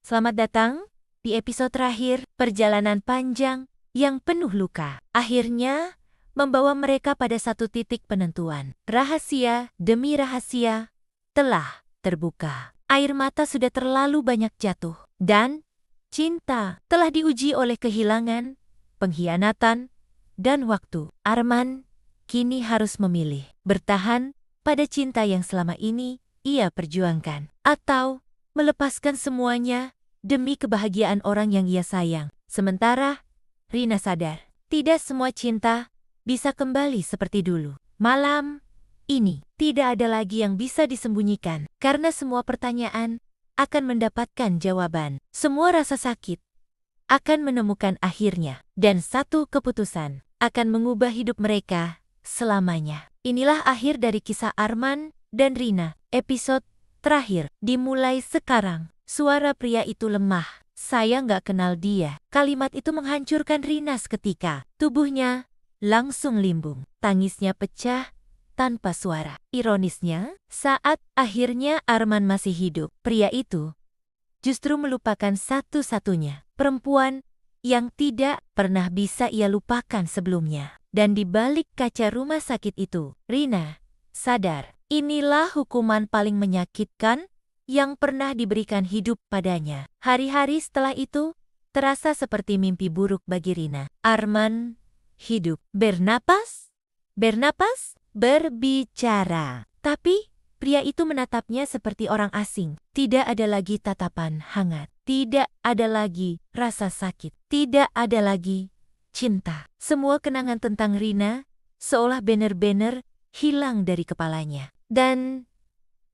Selamat datang di episode terakhir perjalanan panjang yang penuh luka. Akhirnya membawa mereka pada satu titik penentuan. Rahasia demi rahasia telah terbuka. Air mata sudah terlalu banyak jatuh. Dan cinta telah diuji oleh kehilangan, pengkhianatan, dan waktu. Arman kini harus memilih. Bertahan pada cinta yang selama ini ia perjuangkan. Atau melepaskan semuanya demi kebahagiaan orang yang ia sayang. Sementara Rina sadar, tidak semua cinta bisa kembali seperti dulu. Malam ini tidak ada lagi yang bisa disembunyikan, karena semua pertanyaan akan mendapatkan jawaban. Semua rasa sakit akan menemukan akhirnya, dan satu keputusan akan mengubah hidup mereka selamanya. Inilah akhir dari kisah Arman dan Rina. Episode terakhir dimulai sekarang. Suara pria itu lemah. Saya nggak kenal dia. Kalimat itu menghancurkan Rina seketika. Tubuhnya langsung limbung. Tangisnya pecah tanpa suara. Ironisnya, saat akhirnya Arman masih hidup, pria itu justru melupakan satu-satunya perempuan yang tidak pernah bisa ia lupakan sebelumnya. Dan di balik kaca rumah sakit itu, Rina sadar, inilah hukuman paling menyakitkan yang pernah diberikan hidup padanya. Hari-hari setelah itu terasa seperti mimpi buruk bagi Rina. Arman hidup, bernapas, berbicara. Tapi pria itu menatapnya seperti orang asing. Tidak ada lagi tatapan hangat. Tidak ada lagi rasa sakit. Tidak ada lagi cinta. Semua kenangan tentang Rina seolah benar-benar hilang dari kepalanya. Dan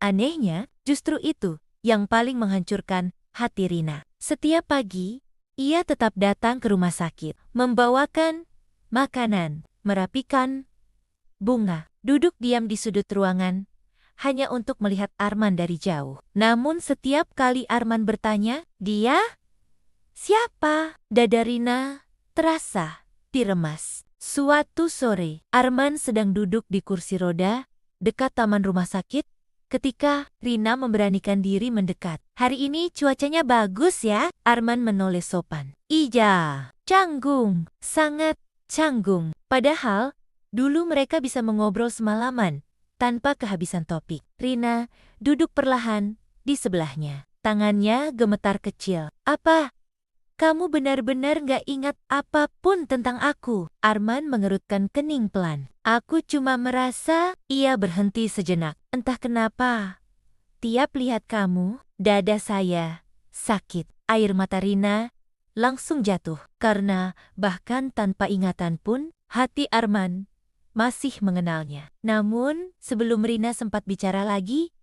anehnya, justru itu yang paling menghancurkan hati Rina. Setiap pagi, ia tetap datang ke rumah sakit, membawakan makanan, merapikan bunga, duduk diam di sudut ruangan, hanya untuk melihat Arman dari jauh. Namun setiap kali Arman bertanya, "Dia? Siapa?" Dada Rina terasa diremas. Suatu sore, Arman sedang duduk di kursi roda dekat taman rumah sakit ketika Rina memberanikan diri mendekat. "Hari ini cuacanya bagus ya?" Arman menoleh sopan. "Iya, canggung, sangat canggung." Padahal dulu mereka bisa mengobrol semalaman tanpa kehabisan topik. Rina duduk perlahan di sebelahnya. Tangannya gemetar kecil. "Apa? Kamu benar-benar gak ingat apapun tentang aku?" Arman mengerutkan kening pelan. "Aku cuma merasa..." Ia berhenti sejenak. "Entah kenapa, tiap lihat kamu, dada saya sakit." Air mata Rina langsung jatuh. Karena bahkan tanpa ingatan pun, hati Arman masih mengenalnya. Namun, sebelum Rina sempat bicara lagi,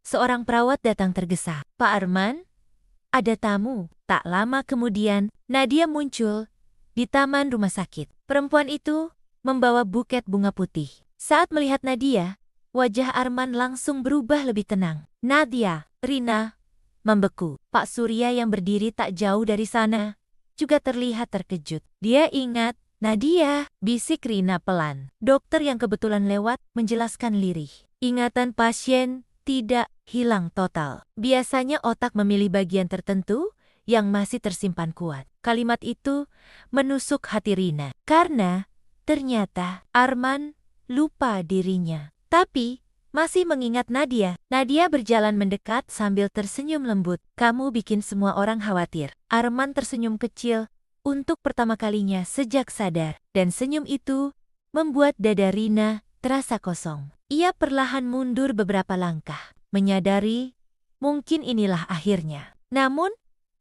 seorang perawat datang tergesa. "Pak Arman, ada tamu." Tak lama kemudian, Nadia muncul di taman rumah sakit. Perempuan itu membawa buket bunga putih. Saat melihat Nadia, wajah Arman langsung berubah lebih tenang. "Nadia." Rina membeku. Pak Surya yang berdiri tak jauh dari sana juga terlihat terkejut. "Dia ingat Nadia," bisik Rina pelan. Dokter yang kebetulan lewat menjelaskan lirih. "Ingatan pasien tidak hilang total. Biasanya otak memilih bagian tertentu yang masih tersimpan kuat." Kalimat itu menusuk hati Rina. Karena ternyata Arman lupa dirinya. Tapi masih mengingat Nadia. Nadia berjalan mendekat sambil tersenyum lembut. "Kamu bikin semua orang khawatir." Arman tersenyum kecil untuk pertama kalinya sejak sadar. Dan senyum itu membuat dada Rina terasa kosong. Ia perlahan mundur beberapa langkah, menyadari mungkin inilah akhirnya. Namun,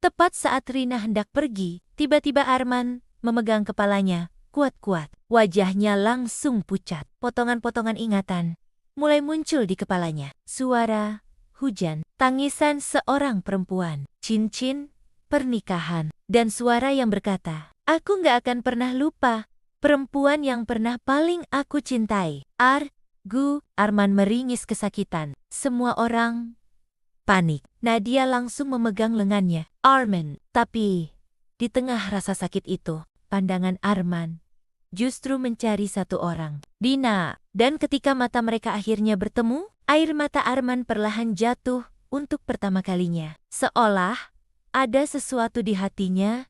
tepat saat Rina hendak pergi, tiba-tiba Arman memegang kepalanya kuat-kuat. Wajahnya langsung pucat. Potongan-potongan ingatan mulai muncul di kepalanya. Suara hujan, tangisan seorang perempuan, cincin pernikahan, dan suara yang berkata, "Aku gak akan pernah lupa perempuan yang pernah paling aku cintai." Arman meringis kesakitan. Semua orang panik. Nadia langsung memegang lengannya. "Arman." Tapi di tengah rasa sakit itu, pandangan Arman justru mencari satu orang, Dina. Dan ketika mata mereka akhirnya bertemu, air mata Arman perlahan jatuh untuk pertama kalinya. Seolah ada sesuatu di hatinya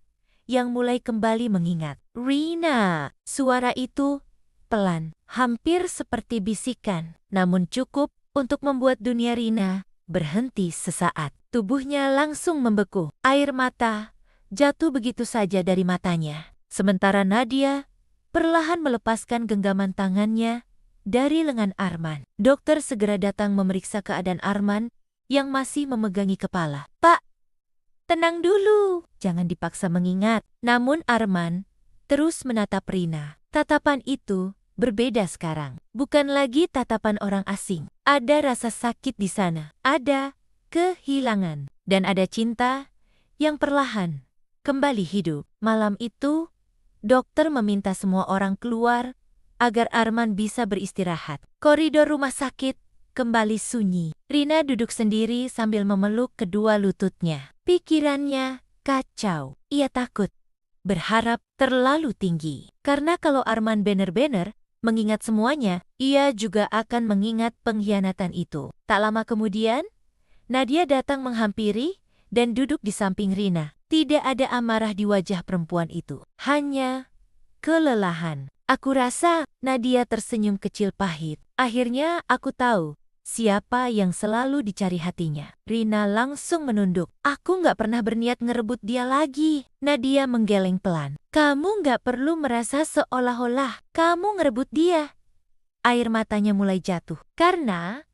yang mulai kembali mengingat. Rina, suara itu pelan, hampir seperti bisikan, namun cukup untuk membuat dunia Rina berhenti sesaat. Tubuhnya langsung membeku, air mata jatuh begitu saja dari matanya. Sementara Nadia perlahan melepaskan genggaman tangannya dari lengan Arman. Dokter segera datang memeriksa keadaan Arman yang masih memegangi kepala. Pak, tenang dulu, jangan dipaksa mengingat. Namun Arman terus menatap Rina. Tatapan itu berbeda sekarang. Bukan lagi tatapan orang asing. Ada rasa sakit di sana. Ada kehilangan. Dan ada cinta yang perlahan kembali hidup. Malam itu, dokter meminta semua orang keluar agar Arman bisa beristirahat. Koridor rumah sakit kembali sunyi. Rina duduk sendiri sambil memeluk kedua lututnya. Pikirannya kacau. Ia takut, berharap terlalu tinggi. Karena kalau Arman benar-benar mengingat semuanya, ia juga akan mengingat pengkhianatan itu. Tak lama kemudian, Nadia datang menghampiri dan duduk di samping Rina. Tidak ada amarah di wajah perempuan itu. Hanya kelelahan. Aku rasa Nadia tersenyum kecil pahit. Akhirnya aku tahu siapa yang selalu dicari hatinya. Rina langsung menunduk. Aku nggak pernah berniat ngerebut dia lagi. Nadia menggeleng pelan. Kamu nggak perlu merasa seolah-olah kamu ngerebut dia. Air matanya mulai jatuh. Karena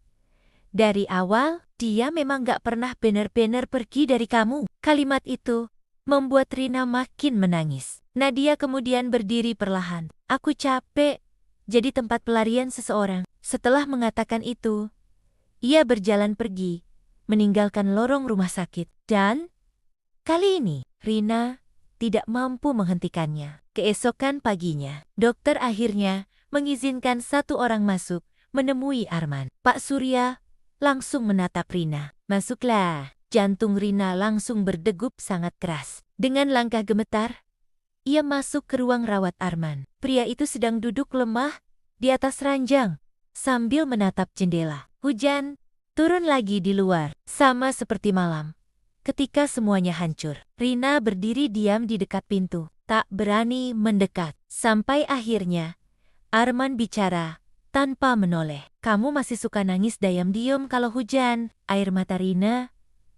dari awal, dia memang gak pernah benar-benar pergi dari kamu. Kalimat itu membuat Rina makin menangis. Nadia kemudian berdiri perlahan. Aku capek jadi tempat pelarian seseorang. Setelah mengatakan itu, ia berjalan pergi, meninggalkan lorong rumah sakit. Dan kali ini, Rina tidak mampu menghentikannya. Keesokan paginya, dokter akhirnya mengizinkan satu orang masuk menemui Arman. Pak Surya langsung menatap Rina. Masuklah. Jantung Rina langsung berdegup sangat keras. Dengan langkah gemetar, ia masuk ke ruang rawat Arman. Pria itu sedang duduk lemah di atas ranjang sambil menatap jendela. Hujan turun lagi di luar, sama seperti malam. Ketika semuanya hancur, Rina berdiri diam di dekat pintu, tak berani mendekat. Sampai akhirnya, Arman bicara tanpa menoleh. Kamu masih suka nangis diam-diam kalau hujan. Air mata Rina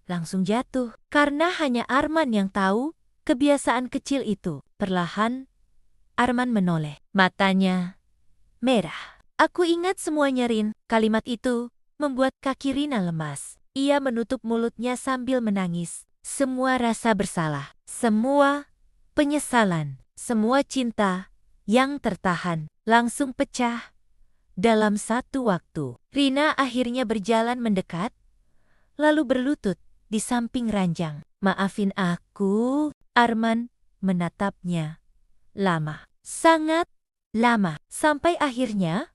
langsung jatuh. Karena hanya Arman yang tahu kebiasaan kecil itu. Perlahan, Arman menoleh. Matanya merah. Aku ingat semuanya, Rin. Kalimat itu membuat kaki Rina lemas. Ia menutup mulutnya sambil menangis. Semua rasa bersalah, semua penyesalan, semua cinta yang tertahan langsung pecah dalam satu waktu. Rina akhirnya berjalan mendekat, lalu berlutut di samping ranjang. Maafin aku. Arman menatapnya lama, sangat lama. Sampai akhirnya,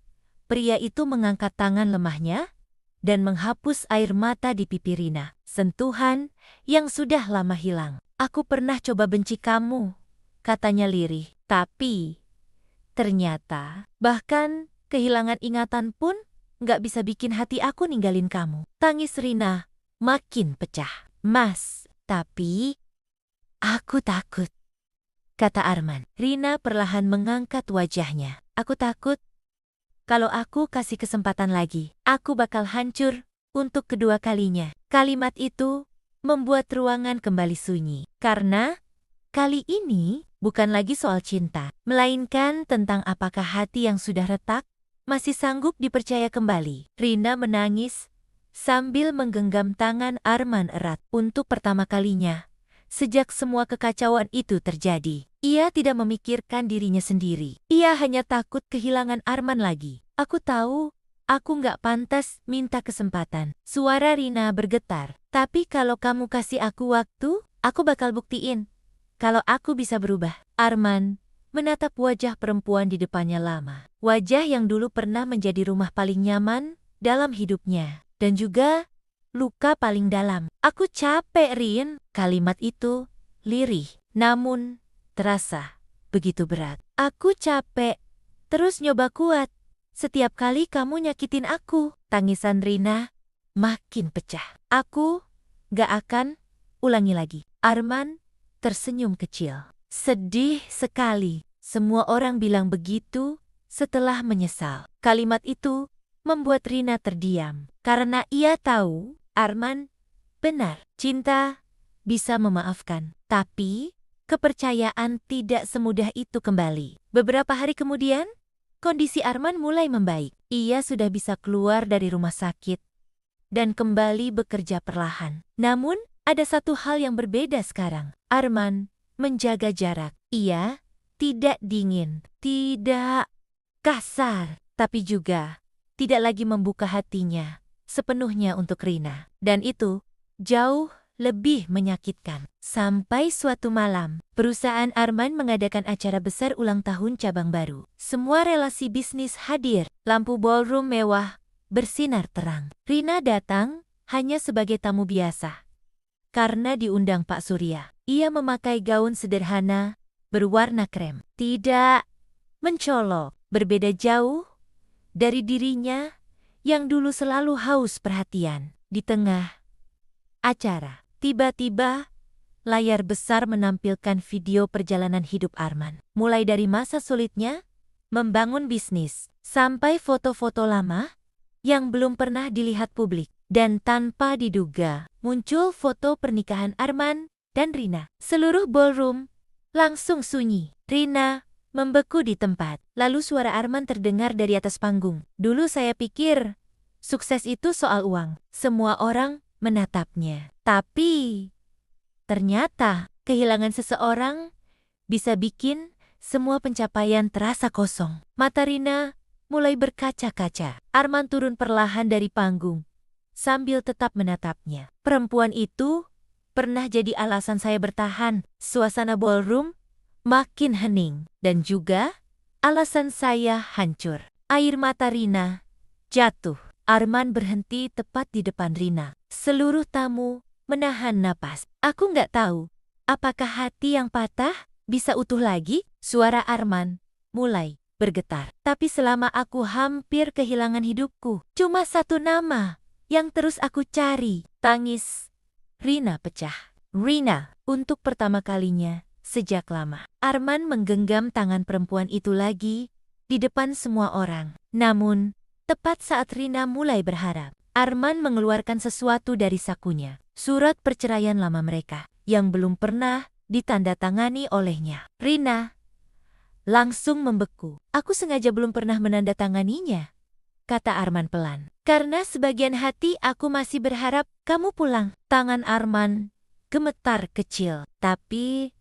pria itu mengangkat tangan lemahnya dan menghapus air mata di pipi Rina. Sentuhan yang sudah lama hilang. Aku pernah coba benci kamu, katanya lirih. Tapi ternyata bahkan kehilangan ingatan pun gak bisa bikin hati aku ninggalin kamu. Tangis Rina makin pecah. Mas, tapi aku takut, kata Arman. Rina perlahan mengangkat wajahnya. Aku takut kalau aku kasih kesempatan lagi, aku bakal hancur untuk kedua kalinya. Kalimat itu membuat ruangan kembali sunyi. Karena kali ini bukan lagi soal cinta, melainkan tentang apakah hati yang sudah retak masih sanggup dipercaya kembali. Rina menangis sambil menggenggam tangan Arman erat. Untuk pertama kalinya sejak semua kekacauan itu terjadi, ia tidak memikirkan dirinya sendiri. Ia hanya takut kehilangan Arman lagi. Aku tahu aku nggak pantas minta kesempatan. Suara Rina bergetar. Tapi kalau kamu kasih aku waktu, aku bakal buktiin kalau aku bisa berubah. Arman menatap wajah perempuan di depannya lama. Wajah yang dulu pernah menjadi rumah paling nyaman dalam hidupnya. Dan juga luka paling dalam. Aku capek, Rin. Kalimat itu lirih, namun terasa begitu berat. Aku capek, terus nyoba kuat. Setiap kali kamu nyakitin aku. Tangisan Rina makin pecah. Aku gak akan ulangi lagi. Arman tersenyum kecil. Sedih sekali. Semua orang bilang begitu setelah menyesal. Kalimat itu membuat Rina terdiam. Karena ia tahu Arman benar. Cinta bisa memaafkan. Tapi kepercayaan tidak semudah itu kembali. Beberapa hari kemudian, kondisi Arman mulai membaik. Ia sudah bisa keluar dari rumah sakit dan kembali bekerja perlahan. Namun, ada satu hal yang berbeda sekarang. Arman menjaga jarak. Ia tidak dingin, tidak kasar, tapi juga tidak lagi membuka hatinya sepenuhnya untuk Rina. Dan itu jauh lebih menyakitkan. Sampai suatu malam, perusahaan Arman mengadakan acara besar ulang tahun cabang baru. Semua relasi bisnis hadir, lampu ballroom mewah bersinar terang. Rina datang hanya sebagai tamu biasa. Karena diundang Pak Surya, ia memakai gaun sederhana berwarna krem. Tidak mencolok, berbeda jauh dari dirinya yang dulu selalu haus perhatian. Di tengah acara, tiba-tiba layar besar menampilkan video perjalanan hidup Arman. Mulai dari masa sulitnya membangun bisnis, sampai foto-foto lama yang belum pernah dilihat publik. Dan tanpa diduga, muncul foto pernikahan Arman dan Rina. Seluruh ballroom langsung sunyi. Rina membeku di tempat. Lalu suara Arman terdengar dari atas panggung. Dulu saya pikir sukses itu soal uang. Semua orang menatapnya. Tapi ternyata kehilangan seseorang bisa bikin semua pencapaian terasa kosong. Mata Rina mulai berkaca-kaca. Arman turun perlahan dari panggung sambil tetap menatapnya. Perempuan itu pernah jadi alasan saya bertahan. Suasana ballroom makin hening. Dan juga alasan saya hancur. Air mata Rina jatuh. Arman berhenti tepat di depan Rina. Seluruh tamu menahan napas. Aku nggak tahu, apakah hati yang patah bisa utuh lagi? Suara Arman mulai bergetar. Tapi selama aku hampir kehilangan hidupku, cuma satu nama yang terus aku cari. Tangis Rina pecah. Rina, untuk pertama kalinya sejak lama. Arman menggenggam tangan perempuan itu lagi di depan semua orang. Namun, tepat saat Rina mulai berharap, Arman mengeluarkan sesuatu dari sakunya. Surat perceraian lama mereka yang belum pernah ditandatangani olehnya. Rina langsung membeku. Aku sengaja belum pernah menandatanganinya, kata Arman pelan. Karena sebagian hati aku masih berharap kamu pulang. Tangan Arman gemetar kecil. Tapi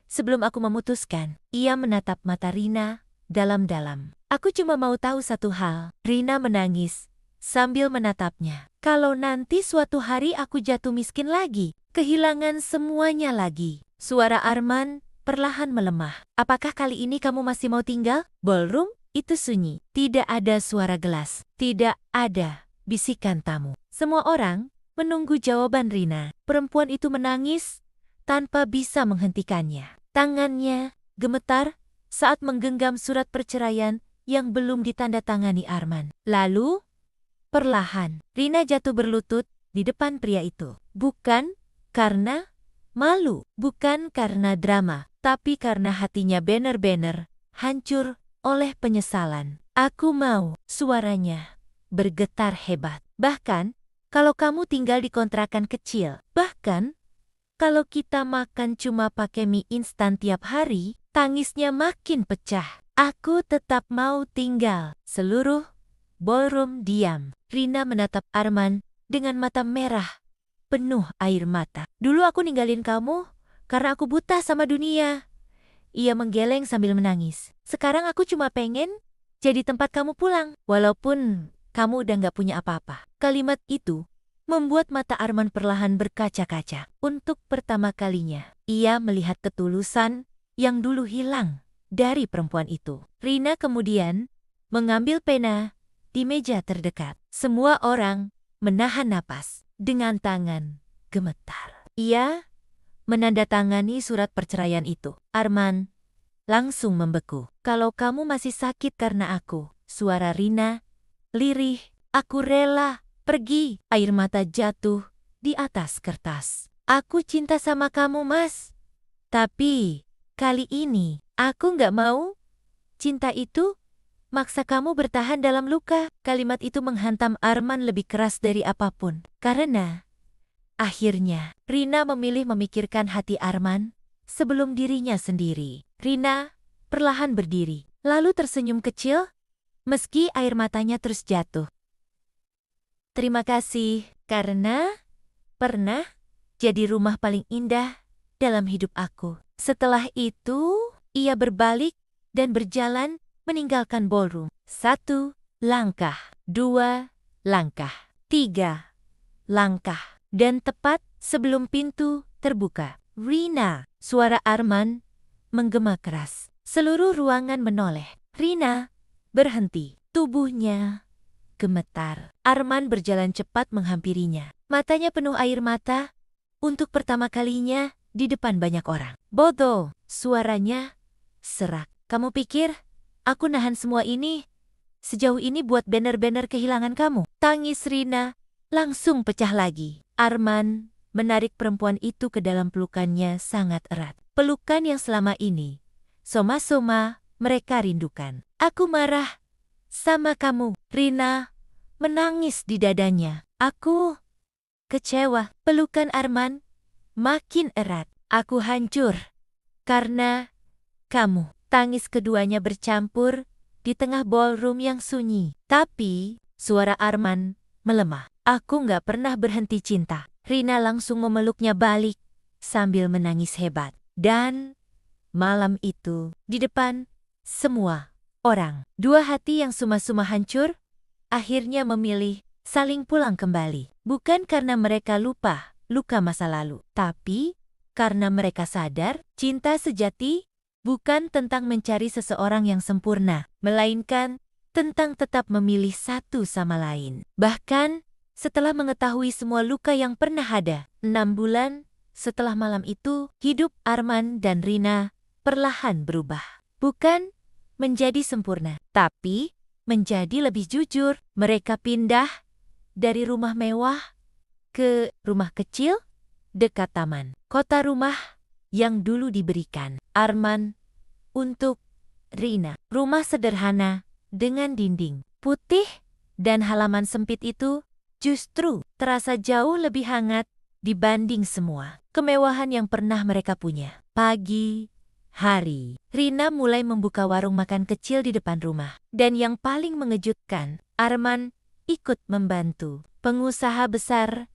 sebelum aku memutuskan, ia menatap mata Rina dalam-dalam. Aku cuma mau tahu satu hal. Rina menangis sambil menatapnya. Kalau nanti suatu hari aku jatuh miskin lagi, kehilangan semuanya lagi. Suara Arman perlahan melemah. Apakah kali ini kamu masih mau tinggal? Ballroom itu sunyi. Tidak ada suara gelas. Tidak ada bisikan tamu. Semua orang menunggu jawaban Rina. Perempuan itu menangis tanpa bisa menghentikannya. Tangannya gemetar saat menggenggam surat perceraian yang belum ditandatangani Arman. Lalu, perlahan, Rina jatuh berlutut di depan pria itu. Bukan karena malu, bukan karena drama, tapi karena hatinya benar-benar hancur oleh penyesalan. Aku mau, suaranya bergetar hebat. Bahkan, kalau kamu tinggal di kontrakan kecil, bahkan kalau kita makan cuma pakai mie instan tiap hari, tangisnya makin pecah. Aku tetap mau tinggal. Seluruh ballroom diam. Rina menatap Arman dengan mata merah, penuh air mata. Dulu aku ninggalin kamu karena aku buta sama dunia. Ia menggeleng sambil menangis. Sekarang aku cuma pengen jadi tempat kamu pulang, walaupun kamu udah gak punya apa-apa. Kalimat itu membuat mata Arman perlahan berkaca-kaca. Untuk pertama kalinya, ia melihat ketulusan yang dulu hilang dari perempuan itu. Rina kemudian mengambil pena di meja terdekat. Semua orang menahan napas dengan tangan gemetar. Ia menandatangani surat perceraian itu. Arman langsung membeku. Kalau kamu masih sakit karena aku, suara Rina lirih, aku rela pergi. Air mata jatuh di atas kertas. Aku cinta sama kamu, Mas. Tapi, kali ini, aku nggak mau. Cinta itu maksa kamu bertahan dalam luka. Kalimat itu menghantam Arman lebih keras dari apapun. Karena, akhirnya, Rina memilih memikirkan hati Arman sebelum dirinya sendiri. Rina perlahan berdiri, lalu tersenyum kecil, meski air matanya terus jatuh. Terima kasih, karena pernah jadi rumah paling indah dalam hidup aku. Setelah itu, ia berbalik dan berjalan meninggalkan ballroom. 1 langkah, 2 langkah, 3 langkah. Dan tepat sebelum pintu terbuka, Rina, suara Arman menggema keras. Seluruh ruangan menoleh. Rina berhenti. Tubuhnya gemetar. Arman berjalan cepat menghampirinya. Matanya penuh air mata. Untuk pertama kalinya di depan banyak orang. Bodo, suaranya serak. Kamu pikir aku nahan semua ini? Sejauh ini buat banner-banner kehilangan kamu. Tangis Rina langsung pecah lagi. Arman menarik perempuan itu ke dalam pelukannya sangat erat. Pelukan yang selama ini soma-soma mereka rindukan. Aku marah sama kamu. Rina menangis di dadanya. Aku kecewa. Pelukan Arman makin erat. Aku hancur karena kamu. Tangis keduanya bercampur di tengah ballroom yang sunyi. Tapi suara Arman melemah. Aku nggak pernah berhenti cinta. Rina langsung memeluknya balik sambil menangis hebat. Dan malam itu, di depan semua orang, dua hati yang suma-suma hancur akhirnya memilih saling pulang kembali. Bukan karena mereka lupa luka masa lalu, tapi karena mereka sadar cinta sejati bukan tentang mencari seseorang yang sempurna, melainkan tentang tetap memilih satu sama lain. Bahkan setelah mengetahui semua luka yang pernah ada, 6 bulan setelah malam itu, hidup Arman dan Rina perlahan berubah. Bukan menjadi sempurna, tapi menjadi lebih jujur. Mereka pindah dari rumah mewah ke rumah kecil dekat taman. Kota rumah yang dulu diberikan Arman untuk Rina. Rumah sederhana dengan dinding putih dan halaman sempit itu justru terasa jauh lebih hangat dibanding semua kemewahan yang pernah mereka punya. Pagi hari, Rina mulai membuka warung makan kecil di depan rumah. Dan yang paling mengejutkan, Arman ikut membantu. Pengusaha besar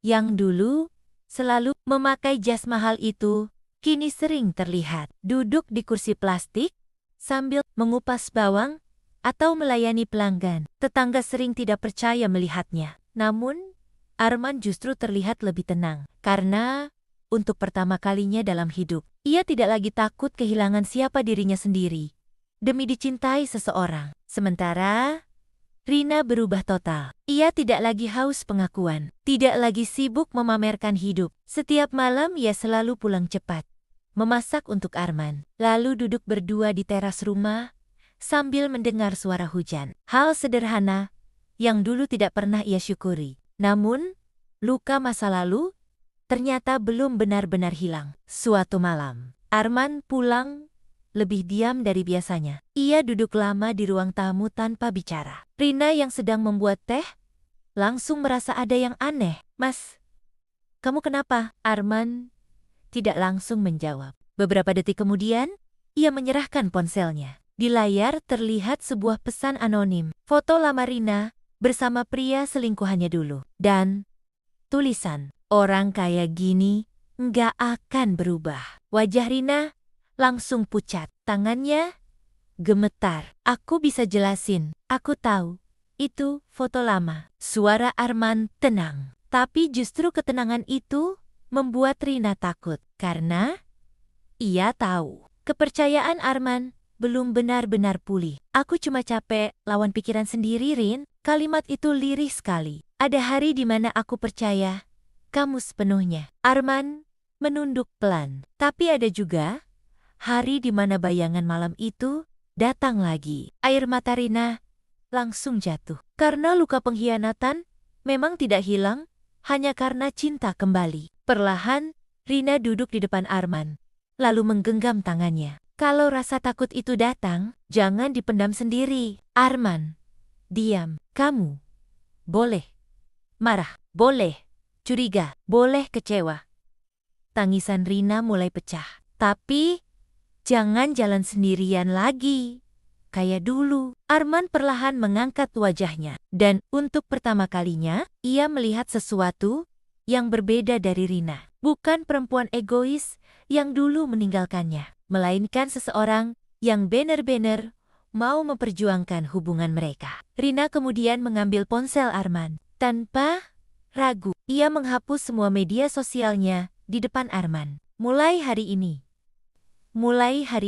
yang dulu selalu memakai jas mahal itu, kini sering terlihat duduk di kursi plastik sambil mengupas bawang atau melayani pelanggan. Tetangga sering tidak percaya melihatnya. Namun, Arman justru terlihat lebih tenang. Karena, untuk pertama kalinya dalam hidup, ia tidak lagi takut kehilangan siapa dirinya sendiri demi dicintai seseorang. Sementara, Rina berubah total. Ia tidak lagi haus pengakuan, tidak lagi sibuk memamerkan hidup. Setiap malam ia selalu pulang cepat, memasak untuk Arman, lalu duduk berdua di teras rumah sambil mendengar suara hujan. Hal sederhana yang dulu tidak pernah ia syukuri. Namun, luka masa lalu ternyata belum benar-benar hilang. Suatu malam, Arman pulang lebih diam dari biasanya. Ia duduk lama di ruang tamu tanpa bicara. Rina yang sedang membuat teh langsung merasa ada yang aneh. Mas, kamu kenapa? Arman tidak langsung menjawab. Beberapa detik kemudian, ia menyerahkan ponselnya. Di layar terlihat sebuah pesan anonim. Foto lama Rina bersama pria selingkuhannya dulu. Dan tulisan, orang kaya gini nggak akan berubah. Wajah Rina langsung pucat. Tangannya gemetar. Aku bisa jelasin. Aku tahu. Itu foto lama. Suara Arman tenang. Tapi justru ketenangan itu membuat Rina takut. Karena ia tahu kepercayaan Arman belum benar-benar pulih. Aku cuma capek lawan pikiran sendiri, Rin. Kalimat itu lirih sekali. Ada hari di mana aku percaya kamu sepenuhnya. Arman menunduk pelan. Tapi ada juga hari di mana bayangan malam itu datang lagi. Air mata Rina langsung jatuh. Karena luka pengkhianatan memang tidak hilang hanya karena cinta kembali. Perlahan, Rina duduk di depan Arman, lalu menggenggam tangannya. Kalau rasa takut itu datang, jangan dipendam sendiri. Arman, diam. Kamu boleh marah, boleh curiga, boleh kecewa. Tangisan Rina mulai pecah. Tapi, jangan jalan sendirian lagi. Kayak dulu, Arman perlahan mengangkat wajahnya. Dan untuk pertama kalinya, ia melihat sesuatu yang berbeda dari Rina. Bukan perempuan egois yang dulu meninggalkannya, melainkan seseorang yang benar-benar mau memperjuangkan hubungan mereka. Rina kemudian mengambil ponsel Arman. Tanpa ragu, ia menghapus semua media sosialnya di depan Arman. Mulai hari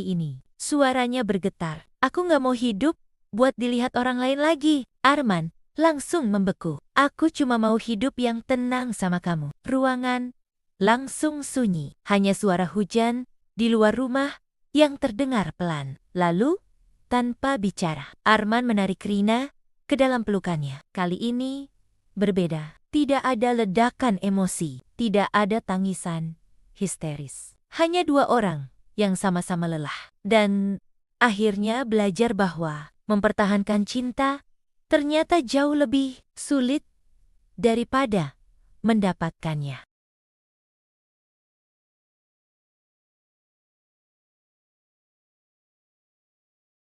ini, suaranya bergetar. Aku nggak mau hidup buat dilihat orang lain lagi. Arman langsung membeku. Aku cuma mau hidup yang tenang sama kamu. Ruangan langsung sunyi. Hanya suara hujan di luar rumah yang terdengar pelan. Lalu, tanpa bicara, Arman menarik Rina ke dalam pelukannya. Kali ini berbeda. Tidak ada ledakan emosi. Tidak ada tangisan histeris. Hanya dua orang yang sama-sama lelah. Dan akhirnya belajar bahwa mempertahankan cinta ternyata jauh lebih sulit daripada mendapatkannya.